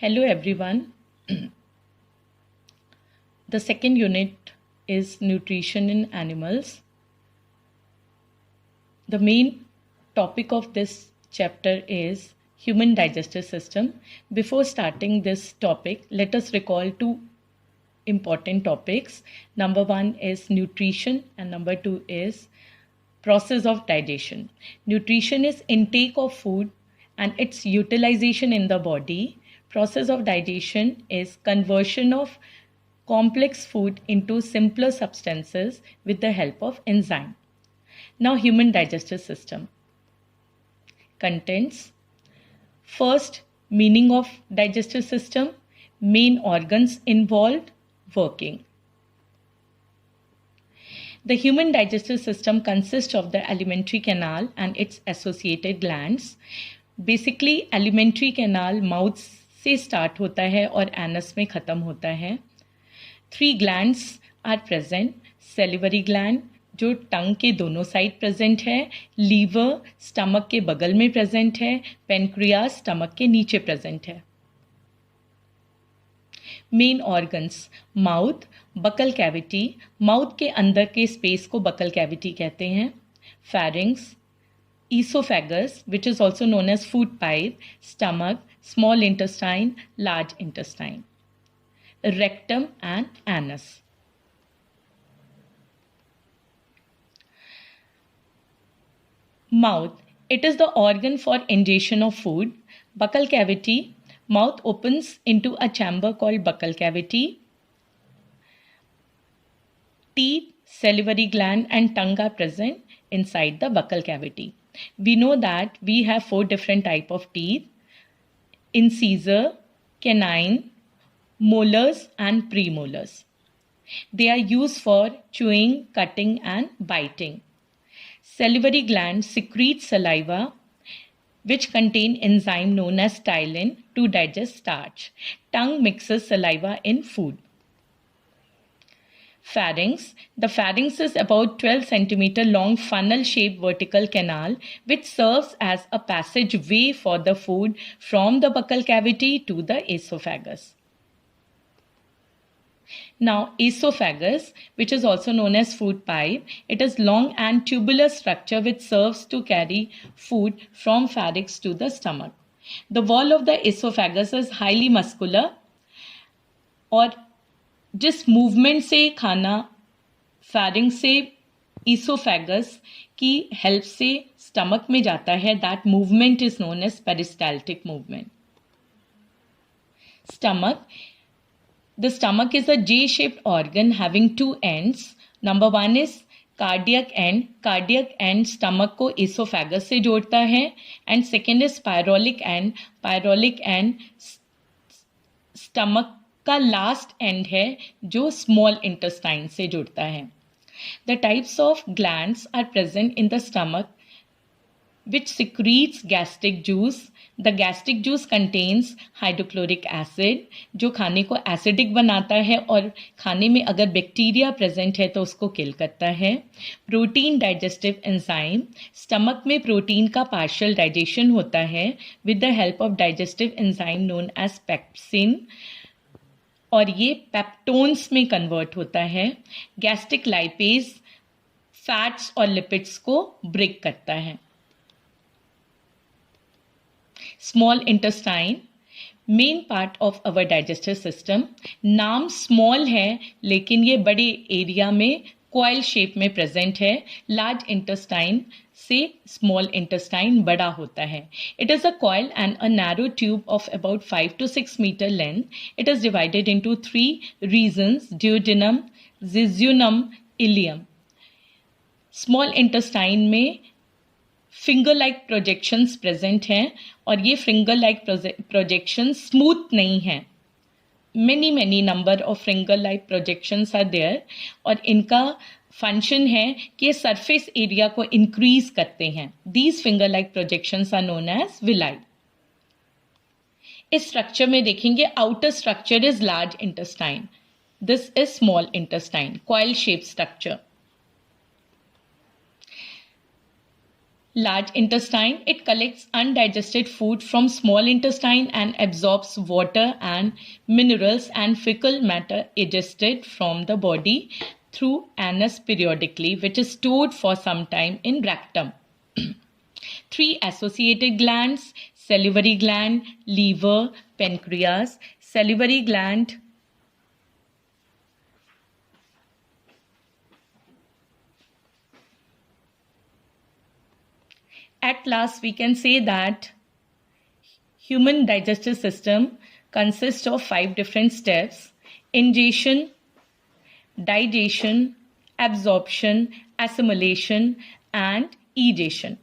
Hello everyone. The second unit is nutrition in animals. The main topic of this chapter is human digestive system. Before starting this topic, let us recall two important topics. Number one is nutrition and number two is process of digestion. Nutrition is intake of food and its utilization in the body. Process of digestion is conversion of complex food into simpler substances with the help of enzyme. Now, human digestive system contents first meaning of digestive system, main organs involved, working. The human digestive system consists of the alimentary canal and its associated glands. Basically, alimentary canal mouth से start होता है और anus में खत्म होता है. 3 glands are present. Salivary gland जो टंग के दोनों साइड प्रेजेंट है, लीवर स्टमक के बगल में प्रेजेंट है, पेनक्रियास स्टमक के नीचे प्रेजेंट है. Main organs mouth, buccal cavity, mouth के अंदर के स्पेस को बकल कैविटी कहते हैं. Pharynx, oesophagus which is also known as food pipe, stomach, small intestine, large intestine, rectum and anus. Mouth, it is the organ for ingestion of food. Buccal cavity, mouth opens into a chamber called buccal cavity. Teeth, salivary gland and tongue are present inside the buccal cavity. We know that we have 4 different types of teeth: incisor, canine, molars and premolars. They are used for chewing, cutting and biting. Salivary gland secretes saliva which contain enzyme known as ptyalin to digest starch. Tongue mixes saliva in food. Pharynx. The pharynx is about 12 centimeter long funnel shaped vertical canal which serves as a passageway for the food from the buccal cavity to the esophagus. Now, esophagus, which is also known as food pipe, it is long and tubular structure which serves to carry food from pharynx to the stomach. The wall of the esophagus is highly muscular और जिस movement से खाना pharynx से esophagus की help से stomach में जाता है, that movement is known as peristaltic movement. Stomach. The stomach is a J-shaped organ having 2 ends. Number 1 is cardiac end. Cardiac end stomach को esophagus से जोड़ता है. And second is pyrolic end. Pyrolic end stomach का last end है जो small intestine से जुड़ता है. The types of glands are present in the stomach which secretes gastric juice. The gastric juice contains hydrochloric acid जो खाने को acidic बनाता है और खाने में अगर बैक्टीरिया प्रेजेंट है तो उसको किल करता है. प्रोटीन डाइजेस्टिव एंजाइम, स्टमक में प्रोटीन का पार्शियल डाइजेशन होता है with the help of digestive enzyme known as pepsin और ये पेप्टोन्स में कन्वर्ट होता है. गैस्ट्रिक लाइपेज फैट्स और लिपिड्स को ब्रेक करता है. Small intestine, main part of our digestive system. नाम small है लेकिन ये बड़े एरिया में coil shape में present है. Large intestine से small intestine बड़ा होता है. It is a coil and a narrow tube of about 5 to 6 meter length. It is divided into 3 regions: duodenum, jejunum, ileum. Small intestine में finger like projections present हैं और ये finger like projections smooth नहीं हैं. many number of finger like projections are there और इनका function है कि ये सरफेस एरिया को इंक्रीज करते हैं. These finger like projections are known as villi. इस स्ट्रक्चर में देखेंगे outer structure is large intestine, this is small intestine, coil shape structure. Large intestine, it collects undigested food from small intestine and absorbs water and minerals and fecal matter ingested from the body through anus periodically, which is stored for some time in rectum. 3 associated glands: salivary gland, liver, pancreas. Salivary gland at last we can say that human digestive system consists of 5 different steps: ingestion, digestion, absorption, assimilation and egestion.